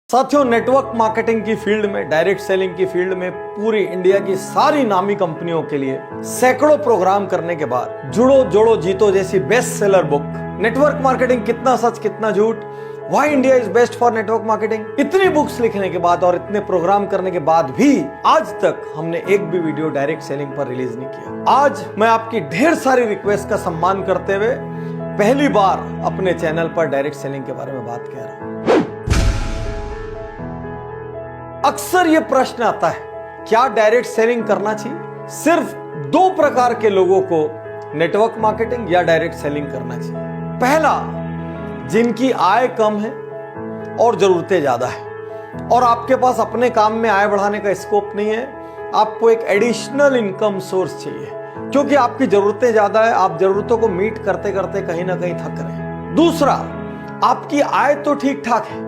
साथियों, network marketing की field में, डायरेक्ट सेलिंग की फील्ड में पूरी इंडिया की सारी नामी कंपनियों के लिए सैकड़ों प्रोग्राम करने के बाद जुड़ो जोड़ो जीतो जैसी best seller book, network marketing कितना सच कितना झूठ, why India is best for network marketing, इतनी बुक्स लिखने के बाद और इतने प्रोग्राम करने के बाद भी आज तक हमने एक भी वीडियो डायरेक्ट सेलिंग पर रिलीज नहीं किया। आज मैं आपकी ढेर सारी रिक्वेस्ट का सम्मान करते हुए पहली बार अपने चैनल पर डायरेक्ट सेलिंग के बारे में बात कह रहा हूं। अक्सर यह प्रश्न आता है, क्या डायरेक्ट सेलिंग करना चाहिए? सिर्फ दो प्रकार के लोगों को नेटवर्क मार्केटिंग या डायरेक्ट सेलिंग करना चाहिए। पहला, जिनकी आय कम है और जरूरतें ज्यादा है और आपके पास अपने काम में आय बढ़ाने का स्कोप नहीं है, आपको एक एडिशनल इनकम सोर्स चाहिए क्योंकि आपकी जरूरतें ज्यादा है, आप जरूरतों को मीट करते करते कहीं ना कहीं थक रहे हैं। दूसरा, आपकी आय तो ठीक ठाक है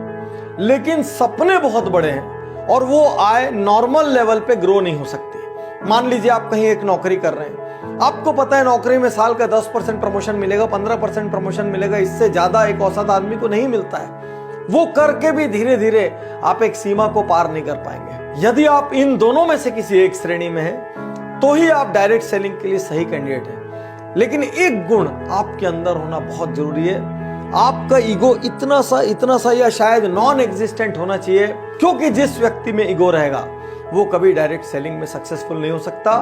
लेकिन सपने बहुत बड़े हैं और वो आय नॉर्मल लेवल पे ग्रो नहीं हो सकती। मान लीजिए आप कहीं एक नौकरी कर रहे हैं, आपको पता है नौकरी में साल का 10% प्रमोशन मिलेगा, 15% प्रमोशन मिलेगा, इससे ज्यादा एक औसत आदमी को नहीं मिलता है। वो करके भी धीरे धीरे आप एक सीमा को पार नहीं कर पाएंगे। यदि आप इन दोनों में से किसी एक श्रेणी में हैं, तो ही आप डायरेक्ट सेलिंग के लिए सही कैंडिडेट हैं। लेकिन एक गुण आपके अंदर होना बहुत जरूरी है, आपका ईगो इतना सा या शायद नॉन एग्जिस्टेंट होना चाहिए, क्योंकि जिस व्यक्ति में ईगो रहेगा वो कभी डायरेक्ट सेलिंग में सक्सेसफुल नहीं हो सकता,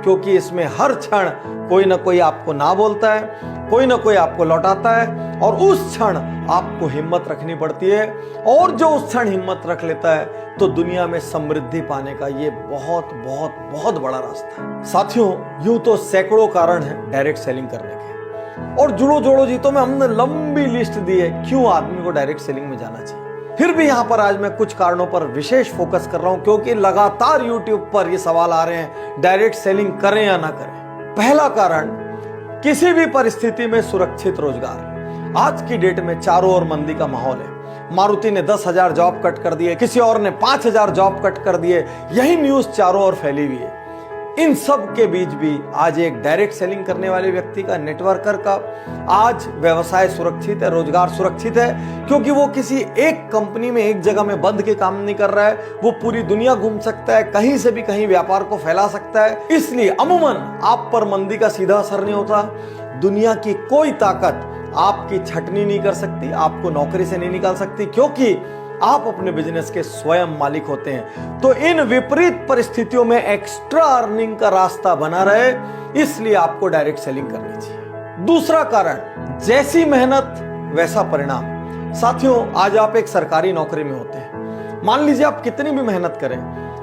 क्योंकि इसमें हर क्षण कोई ना कोई आपको ना बोलता है, कोई ना कोई आपको लौटाता है और उस क्षण आपको हिम्मत रखनी पड़ती है। और जो उस क्षण हिम्मत रख लेता है तो दुनिया में समृद्धि पाने का ये बहुत बहुत बहुत बड़ा रास्ता है। साथियों, यूं तो सैकड़ों कारण है डायरेक्ट सेलिंग करने के और जुड़ो जोड़ो जीतो में हमने लंबी लिस्ट दी है क्यों आदमी को डायरेक्ट सेलिंग में जाना चाहिए। फिर भी यहां पर आज मैं कुछ कारणों पर विशेष फोकस कर रहा हूं क्योंकि लगातार YouTube पर ये सवाल आ रहे हैं, डायरेक्ट सेलिंग करें या ना करें। पहला कारण, किसी भी परिस्थिति में सुरक्षित रोजगार। आज की डेट में चारों ओर मंदी का माहौल है। मारुति ने 10,000 जॉब कट कर दिए, किसी और ने 5,000 जॉब कट कर दिए, यही न्यूज चारों ओर फैली हुई है। इन सब के बीच भी आज एक डायरेक्ट सेलिंग करने वाले व्यक्ति का, नेटवर्कर का आज व्यवसाय सुरक्षित है, रोजगार सुरक्षित है, क्योंकि वो किसी एक कंपनी में एक जगह में बंद के काम नहीं कर रहा है। वो पूरी दुनिया घूम सकता है, कहीं से भी कहीं व्यापार को फैला सकता है। इसलिए अमूमन आप पर मंदी का सीधा असर नहीं होता। दुनिया की कोई ताकत आपकी छटनी नहीं कर सकती, आपको नौकरी से नहीं निकाल सकती, क्योंकि आप अपने बिजनेस के स्वयं मालिक होते हैं। तो इन विपरीत परिस्थितियों में एक्स्ट्रा अर्निंग का रास्ता बना रहे, इसलिए आपको डायरेक्ट सेलिंग करनी चाहिए। दूसरा कारण, जैसी मेहनत वैसा परिणाम। साथियों, आज आप एक सरकारी नौकरी में होते हैं, मान लीजिए आप कितनी भी मेहनत करें,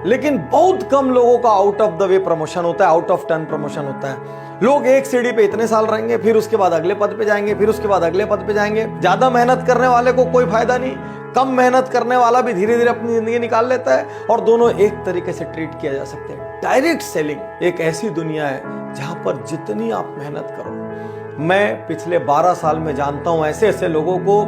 लेकिन बहुत कम लोगों का out of the way promotion होता है, आउट ऑफ टर्न प्रमोशन होता है। लोग एक सीढ़ी पे इतने साल रहेंगे, फिर उसके बाद अगले पद पे जाएंगे, फिर उसके बाद अगले पद पे जाएंगे। ज्यादा मेहनत करने वाले को कोई फायदा नहीं, कम मेहनत करने वाला भी धीरे धीरे अपनी जिंदगी निकाल लेता है और दोनों एक तरीके से ट्रीट किया जा सकते हैं। डायरेक्ट सेलिंग एक ऐसी दुनिया है जहां पर जितनी आप मेहनत करो, मैं पिछले 12 साल में जानता हूं ऐसे ऐसे लोगों को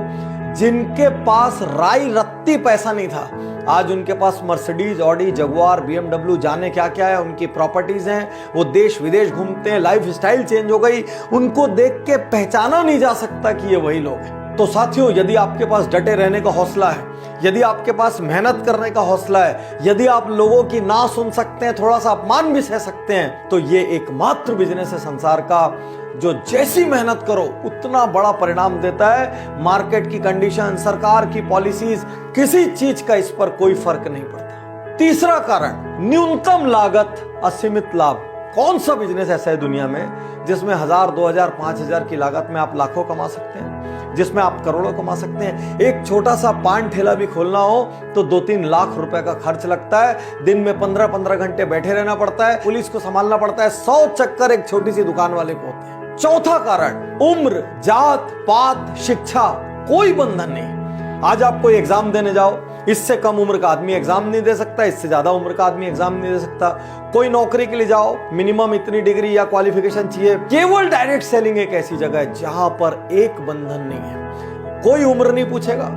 जिनके पास राई रत्ती पैसा नहीं था, आज उनके पास मर्सिडीज, ऑडी, जगुआर, BMW, जाने क्या क्या है, उनकी प्रॉपर्टीज हैं, वो देश विदेश घूमते हैं, लाइफ स्टाइल चेंज हो गई, उनको देख के पहचाना नहीं जा सकता कि ये वही लोग हैं। तो साथियों, यदि आपके पास डटे रहने का हौसला है, यदि आपके पास मेहनत करने का हौसला है, यदि आप लोगों की ना सुन सकते हैं, थोड़ा सा अपमान भी सह सकते हैं, तो ये एकमात्र बिजनेस है संसार का जो जैसी मेहनत करो उतना बड़ा परिणाम देता है। मार्केट की कंडीशन, सरकार की पॉलिसीज, किसी चीज का इस पर कोई फर्क नहीं पड़ता। तीसरा कारण, न्यूनतम लागत असीमित लाभ। कौन सा बिजनेस ऐसा है दुनिया में जिसमें 1,000, 2,000, 5,000 की लागत में आप लाखों कमा सकते हैं, जिसमें आप करोड़ों कमा सकते हैं? एक छोटा सा पान ठेला भी खोलना हो तो 2-3 लाख रुपए का खर्च लगता है, दिन में 15-15 घंटे बैठे रहना पड़ता है, पुलिस को संभालना पड़ता है, 100 चक्कर एक छोटी सी दुकान वाले को होते हैं। चौथा कारण, उम्र, जात पात, शिक्षा, कोई बंधन नहीं। आज आप कोई एग्जाम देने जाओ, इससे कम उम्र का आदमी एग्जाम नहीं दे सकता, इससे ज्यादा उम्र का आदमी एग्जाम नहीं दे सकता। कोई नौकरी के लिए जाओ, मिनिमम इतनी डिग्री या क्वालिफिकेशन चाहिए। केवल डायरेक्ट सेलिंग एक ऐसी जगह है जहां पर एक बंधन नहीं है, कोई उम्र नहीं पूछेगा,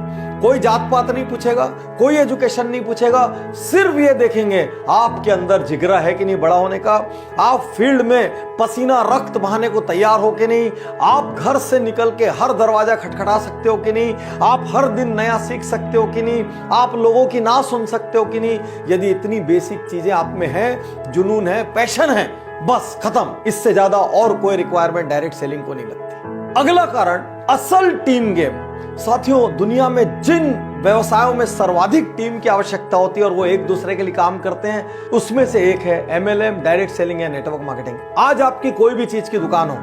कोई जात पात नहीं पूछेगा, कोई एजुकेशन नहीं पूछेगा, सिर्फ ये देखेंगे आपके अंदर जिगरा है कि नहीं बड़ा होने का, आप फील्ड में पसीना रक्त बहाने को तैयार हो कि नहीं, आप घर से निकल के हर दरवाजा खटखटा सकते हो कि नहीं, आप हर दिन नया सीख सकते हो कि नहीं, आप लोगों की ना सुन सकते हो कि नहीं। यदि इतनी बेसिक चीजें आप में है, जुनून है, पैशन है, बस खत्म। इससे ज्यादा और कोई रिक्वायरमेंट डायरेक्ट सेलिंग को नहीं लगती। अगला कारण, असल टीम गेम। साथियों, दुनिया में जिन व्यवसायों में सर्वाधिक टीम की आवश्यकता होती है और वो एक दूसरे के लिए काम करते हैं, उसमें से एक है एमएलएम, डायरेक्ट सेलिंग या नेटवर्क मार्केटिंग। आज आपकी कोई भी चीज की दुकान हो,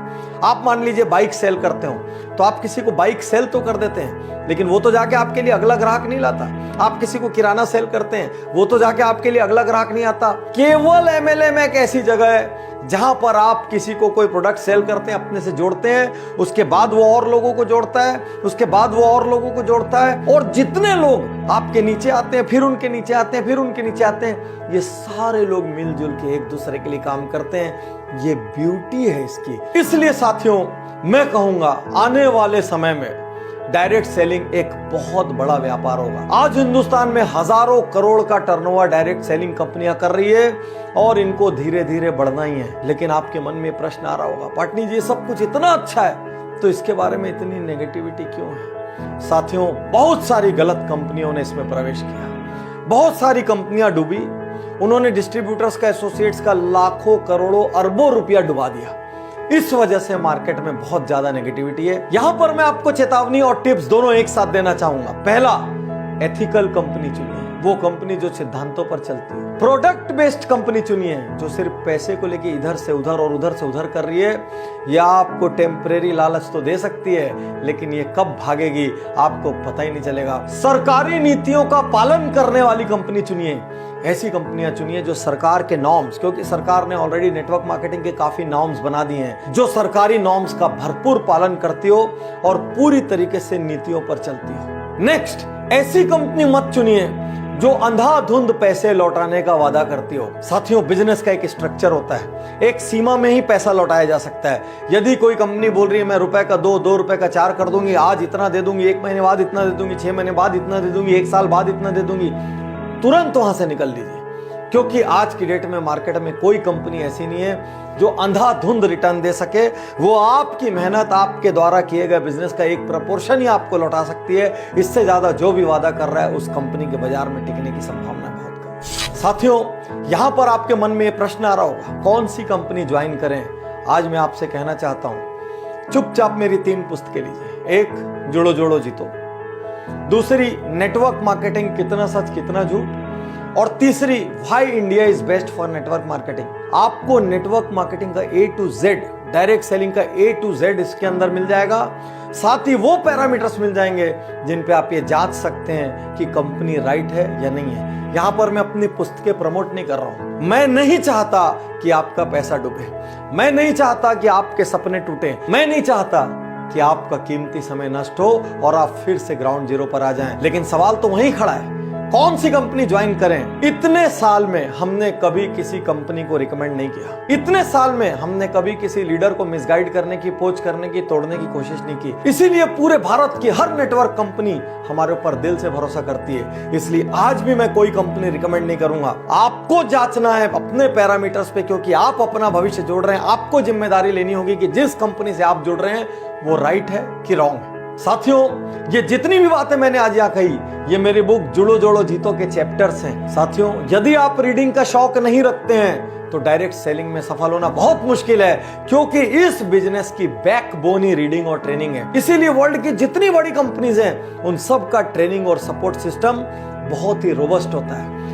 आप मान लीजिए बाइक सेल करते हो, तो आप किसी को बाइक सेल तो कर देते हैं, लेकिन वो तो जाके आपके लिए अगला ग्राहक नहीं लाता। आप किसी को किराना सेल करते हैं, वो तो जाके आपके लिए अगला ग्राहक नहीं आता। केवल एमएलएम एक ऐसी जगह है जहां पर आप किसी को कोई प्रोडक्ट सेल करते हैं, अपने से जोड़ते हैं, उसके बाद वो और लोगों को जोड़ता है, उसके बाद वो और लोगों को जोड़ता है, और जितने लोग आपके नीचे आते हैं, फिर उनके नीचे आते हैं, फिर उनके नीचे आते हैं, ये सारे लोग मिलजुल के एक दूसरे के लिए काम करते हैं। ये ब्यूटी है इसकी। इसलिए साथियों, मैं कहूंगा आने वाले समय में डायरेक्ट सेलिंग एक बहुत बड़ा व्यापार होगा। आज हिंदुस्तान में हजारों करोड़ का टर्नओवर डायरेक्ट सेलिंग कंपनियां कर रही है और इनको धीरे धीरे बढ़ना ही है। लेकिन आपके मन में प्रश्न आ रहा होगा, पाटनी जी सब कुछ इतना अच्छा है तो इसके बारे में इतनी नेगेटिविटी क्यों है? साथियों, बहुत सारी गलत कंपनियों ने इसमें प्रवेश किया, बहुत सारी कंपनियां डूबी, उन्होंने डिस्ट्रीब्यूटर्स का, एसोसिएट्स का लाखों करोड़ों अरबों रुपया डुबा दिया। इस वजह से मार्केट में बहुत ज्यादा नेगेटिविटी है। यहां पर मैं आपको चेतावनी और टिप्स दोनों एक साथ देना चाहूंगा। पहला, एथिकल कंपनी चुनिए, वो कंपनी जो सिद्धांतों पर चलती है। प्रोडक्ट बेस्ड कंपनी चुनिए, जो सिर्फ पैसे को लेके इधर से उधर और उधर से उधर कर रही है। या आपको टेम्परेरी लालच तो दे सकती है, लेकिन ये कब भागेगी आपको पता ही नहीं चलेगा। सरकारी नीतियों का पालन करने वाली कंपनी चुनिए। ऐसी कंपनियां चुनिए जो सरकार के नॉर्म्स, क्योंकि सरकार ने ऑलरेडी नेटवर्क मार्केटिंग के काफी नॉर्म्स बना दिए हैं, जो सरकारी नॉर्म्स का भरपूर पालन करती हो और पूरी तरीके से नीतियों पर चलती हो। नेक्स्ट, ऐसी कंपनी मत चुनिए जो अंधाधुंध पैसे लौटाने का वादा करती हो। साथियों, बिजनेस का एक स्ट्रक्चर होता है, एक सीमा में ही पैसा लौटाया जा सकता है। यदि कोई कंपनी बोल रही है मैं रुपए का 2 रुपए का 4 कर दूंगी, आज इतना दे दूंगी, 1 महीने बाद इतना दे दूंगी, 6 महीने बाद इतना दे दूंगी, 1 साल बाद इतना दे दूंगी, तुरंत वहां से निकल लीजिए। क्योंकि आज की डेट में मार्केट में कोई कंपनी ऐसी नहीं है जो अंधाधुंध रिटर्न दे सके। वो आपकी मेहनत, आपके द्वारा किए गए बिजनेस का एक प्रपोर्शन ही आपको लौटा सकती है। इससे ज्यादा जो भी वादा कर रहा है, उस कंपनी के बाजार में टिकने की संभावना बहुत कम। साथियों, यहां पर आपके मन में ये प्रश्न आ रहा होगा, कौन सी कंपनी ज्वाइन करें? आज मैं आपसे कहना चाहता हूं, चुपचाप मेरी 3 पुस्तकें लीजिए। एक, जुड़ो जोड़ो जीतो। दूसरी, नेटवर्क मार्केटिंग, कितना सच कितना झूठ। और तीसरी, why India is best for network marketing. आपको नेटवर्क मार्केटिंग का A to Z, direct selling का A to Z इसके अंदर मिल जाएगा। साथ ही वो पैरामीटर्स मिल जाएंगे जिन पे आप ये जांच सकते हैं कि कंपनी राइट है या नहीं है। यहां पर मैं अपनी पुस्तकें प्रमोट नहीं कर रहा हूं। मैं नहीं चाहता कि आपका पैसा डूबे, मैं नहीं चाहता कि आपके सपने टूटे, मैं नहीं चाहता कि आपका कीमती समय नष्ट हो और आप फिर से ग्राउंड जीरो पर आ जाएं। लेकिन सवाल तो वहीं खड़ा है, कौन सी कंपनी ज्वाइन करें? इतने साल में हमने कभी किसी कंपनी को रिकमेंड नहीं किया। इतने साल में हमने कभी किसी लीडर को मिसगाइड करने की, पोच करने की, तोड़ने की कोशिश नहीं की। इसीलिए पूरे भारत की हर नेटवर्क कंपनी हमारे ऊपर दिल से भरोसा करती है। इसलिए आज भी मैं कोई कंपनी रिकमेंड नहीं करूंगा। आपको जांचना है अपने पैरामीटर्स पे, क्योंकि आप अपना भविष्य जोड़ रहे हैं। आपको जिम्मेदारी लेनी होगी कि जिस कंपनी से आप जुड़ रहे हैं वो राइट है कि रॉन्ग है। साथियों, ये जितनी भी बातें मैंने आज यहाँ कही, ये मेरी बुक जुड़ो जोड़ो जीतो के चैप्टर्स हैं। साथियों, यदि आप रीडिंग का शौक नहीं रखते हैं तो डायरेक्ट सेलिंग में सफल होना बहुत मुश्किल है, क्योंकि इस बिजनेस की बैकबोन ही रीडिंग और ट्रेनिंग है। इसीलिए वर्ल्ड की जितनी बड़ी कंपनीज हैं, उन सब का ट्रेनिंग और सपोर्ट सिस्टम बहुत ही रोबस्ट होता है।